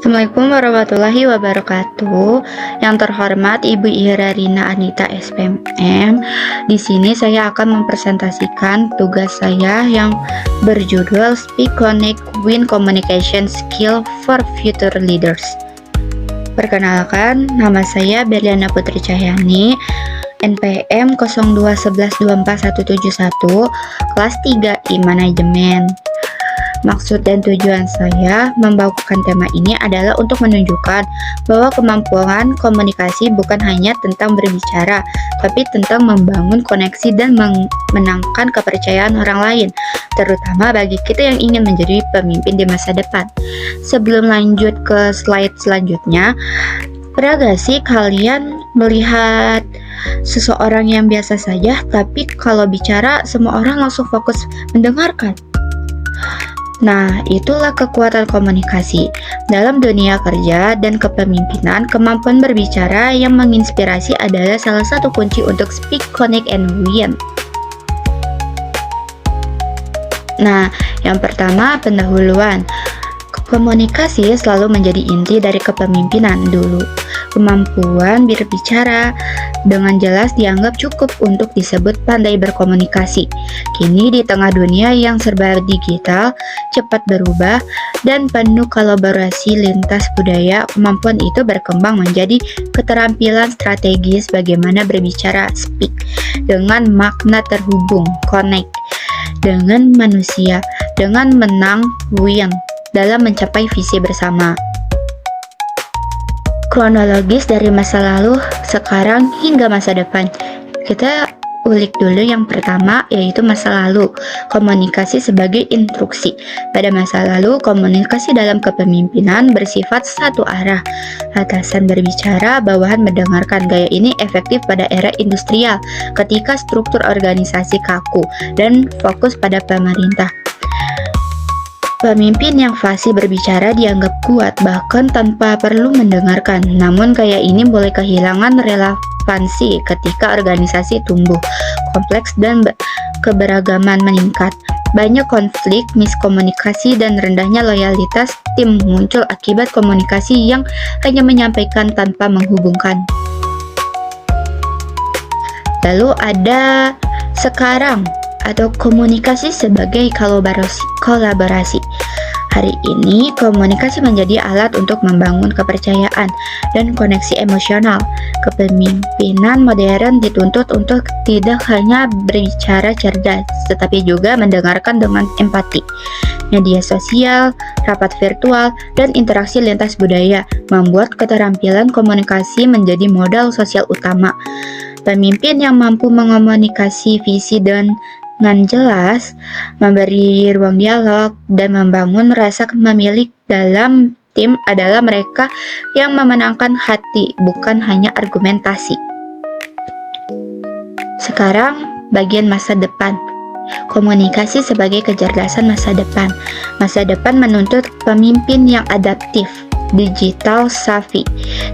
Assalamualaikum warahmatullahi wabarakatuh. Yang terhormat Ibu Irarina Anita SPM. Di sini saya akan mempresentasikan tugas saya yang berjudul Speak Connect Win Communication Skill for Future Leaders. Perkenalkan, nama saya Berliana Putri Cahyani, NPM 0211241171, kelas 3 I-Manajemen. Maksud dan tujuan saya membawakan tema ini adalah untuk menunjukkan bahwa kemampuan komunikasi bukan hanya tentang berbicara, tapi tentang membangun koneksi dan memenangkan kepercayaan orang lain, terutama bagi kita yang ingin menjadi pemimpin di masa depan. Sebelum lanjut ke slide selanjutnya, pernah gak sih kalian melihat seseorang yang biasa saja, tapi kalau bicara semua orang langsung fokus mendengarkan? Nah, itulah kekuatan komunikasi. Dalam dunia kerja dan kepemimpinan, kemampuan berbicara yang menginspirasi adalah salah satu kunci untuk speak, connect, and win. Nah, yang pertama, pendahuluan. Komunikasi selalu menjadi inti dari kepemimpinan dulu. Kemampuan berbicara dengan jelas dianggap cukup untuk disebut pandai berkomunikasi. Kini di tengah dunia yang serba digital, cepat berubah, dan penuh kolaborasi lintas budaya, kemampuan itu berkembang menjadi keterampilan strategis bagaimana berbicara, speak, dengan makna terhubung, connect, dengan manusia, dengan menang, win, dalam mencapai visi bersama. Kronologis dari masa lalu, sekarang, hingga masa depan. Kita ulik dulu yang pertama, yaitu masa lalu. Komunikasi sebagai instruksi. Pada masa lalu, komunikasi dalam kepemimpinan bersifat satu arah. Atasan berbicara, bawahan mendengarkan. Gaya ini efektif pada era industrial, ketika struktur organisasi kaku dan fokus pada pemerintah. Pemimpin yang fasih berbicara dianggap kuat, bahkan tanpa perlu mendengarkan. Namun gaya ini boleh kehilangan relevansi ketika organisasi tumbuh, kompleks dan keberagaman meningkat. Banyak konflik, miskomunikasi, dan rendahnya loyalitas tim muncul akibat komunikasi yang hanya menyampaikan tanpa menghubungkan. Lalu ada sekarang, atau komunikasi sebagai kolaborasi. Hari ini, komunikasi menjadi alat untuk membangun kepercayaan dan koneksi emosional. Kepemimpinan modern dituntut untuk tidak hanya berbicara cerdas, tetapi juga mendengarkan dengan empati. Media sosial, rapat virtual, dan interaksi lintas budaya membuat keterampilan komunikasi menjadi modal sosial utama. Pemimpin yang mampu mengomunikasi visi dengan jelas, memberi ruang dialog, dan membangun rasa memiliki dalam tim adalah mereka yang memenangkan hati, bukan hanya argumentasi. Sekarang, bagian masa depan. Komunikasi sebagai kecerdasan masa depan. Masa depan menuntut pemimpin yang adaptif, digital savvy,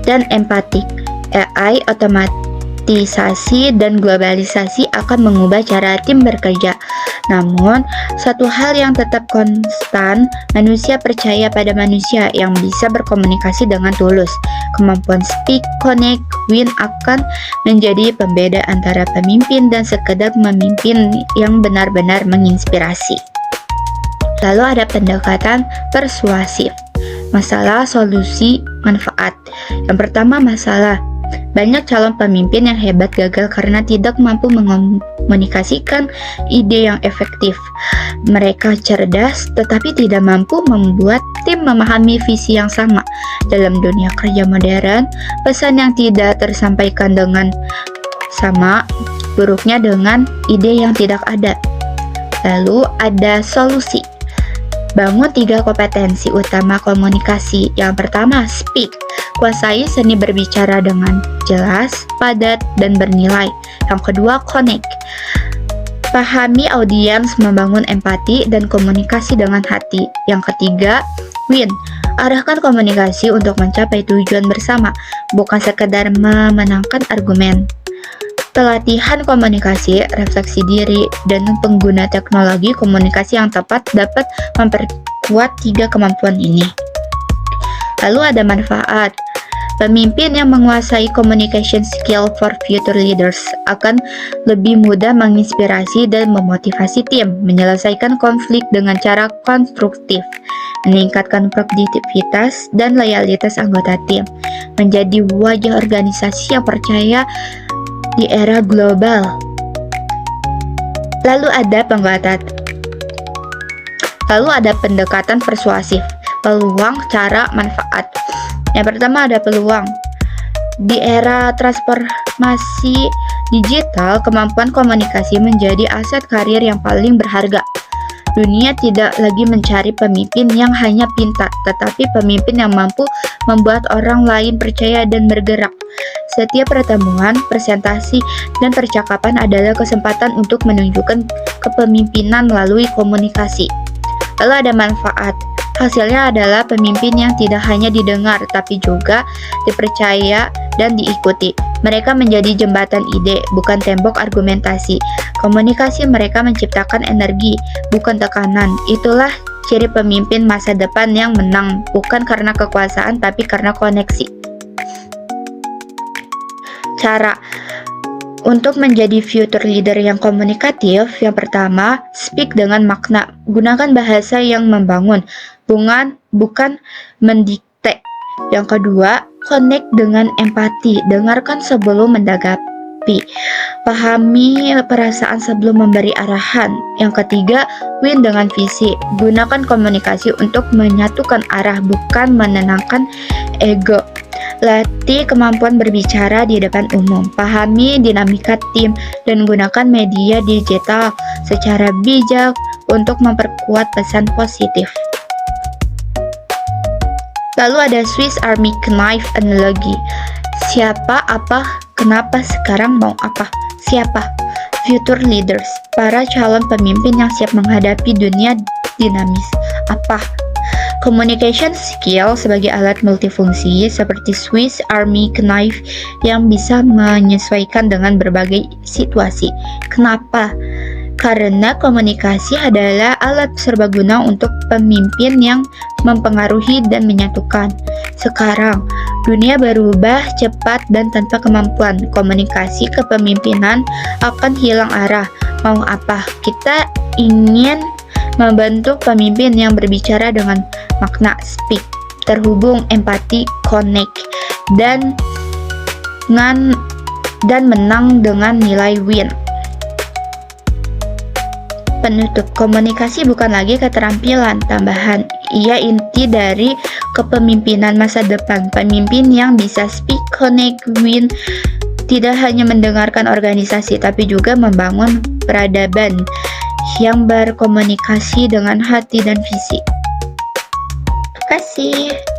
dan empatik. AI, otomatisasi, dan globalisasi akan mengubah cara tim bekerja. Namun, satu hal yang tetap konstan, manusia percaya pada manusia yang bisa berkomunikasi dengan tulus. Kemampuan speak, connect, win akan menjadi pembeda antara pemimpin dan sekedar memimpin yang benar-benar menginspirasi. Lalu ada pendekatan persuasif. Masalah, solusi, manfaat. Yang pertama, masalah. Banyak calon pemimpin yang hebat gagal karena tidak mampu mengomunikasikan ide yang efektif. Mereka cerdas tetapi tidak mampu membuat tim memahami visi yang sama. Dalam dunia kerja modern, pesan yang tidak tersampaikan dengan sama buruknya dengan ide yang tidak ada. Lalu ada solusi. Bangun 3 kompetensi utama komunikasi. Yang pertama, speak. Kuasai seni berbicara dengan jelas, padat, dan bernilai. Yang kedua, connect. Pahami audiens, membangun empati dan komunikasi dengan hati. Yang ketiga, win. Arahkan komunikasi untuk mencapai tujuan bersama, bukan sekedar memenangkan argumen. Pelatihan komunikasi, refleksi diri, dan pengguna teknologi komunikasi yang tepat dapat memperkuat 3 kemampuan ini. Lalu ada manfaat. Pemimpin yang menguasai communication skill for future leaders akan lebih mudah menginspirasi dan memotivasi tim, menyelesaikan konflik dengan cara konstruktif, meningkatkan produktivitas dan loyalitas anggota tim, menjadi wajah organisasi yang percaya di era global. Lalu ada pendekatan persuasif, peluang, cara, manfaat. Yang pertama ada peluang. Di era transformasi digital, kemampuan komunikasi menjadi aset karir yang paling berharga. Dunia tidak lagi mencari pemimpin yang hanya pintar, tetapi pemimpin yang mampu membuat orang lain percaya dan bergerak. Setiap pertemuan, presentasi, dan percakapan adalah kesempatan untuk menunjukkan kepemimpinan melalui komunikasi. Lalu ada manfaat. Hasilnya adalah pemimpin yang tidak hanya didengar, tapi juga dipercaya dan diikuti. Mereka menjadi jembatan ide, bukan tembok argumentasi. Komunikasi mereka menciptakan energi, bukan tekanan. Itulah ciri pemimpin masa depan yang menang, bukan karena kekuasaan, tapi karena koneksi. Cara untuk menjadi future leader yang komunikatif, yang pertama, speak dengan makna. Gunakan bahasa yang membangun, bukan mendikte. Yang kedua, connect dengan empati. Dengarkan sebelum menanggapi. Pahami perasaan sebelum memberi arahan. Yang ketiga, win dengan visi. Gunakan komunikasi untuk menyatukan arah, bukan menenangkan ego. Latih kemampuan berbicara di depan umum, pahami dinamika tim, dan gunakan media digital secara bijak untuk memperkuat pesan positif. Lalu ada Swiss Army Knife Analogy. Siapa, apa, kenapa, sekarang mau apa? Siapa? Future leaders, para calon pemimpin yang siap menghadapi dunia dinamis. Apa? Communication skill sebagai alat multifungsi seperti Swiss Army Knife yang bisa menyesuaikan dengan berbagai situasi. Kenapa? Karena komunikasi adalah alat serbaguna untuk pemimpin yang mempengaruhi dan menyatukan. Sekarang, dunia berubah cepat dan tanpa kemampuan komunikasi kepemimpinan akan hilang arah. Mau apa? Kita ingin membentuk pemimpin yang berbicara dengan makna, speak, terhubung, empati, connect, dan menang dengan nilai win. Penutup, komunikasi bukan lagi keterampilan tambahan, ia inti dari kepemimpinan masa depan. Pemimpin yang bisa speak, connect, win tidak hanya mendengarkan organisasi, tapi juga membangun peradaban yang berkomunikasi dengan hati dan visi. Terima kasih.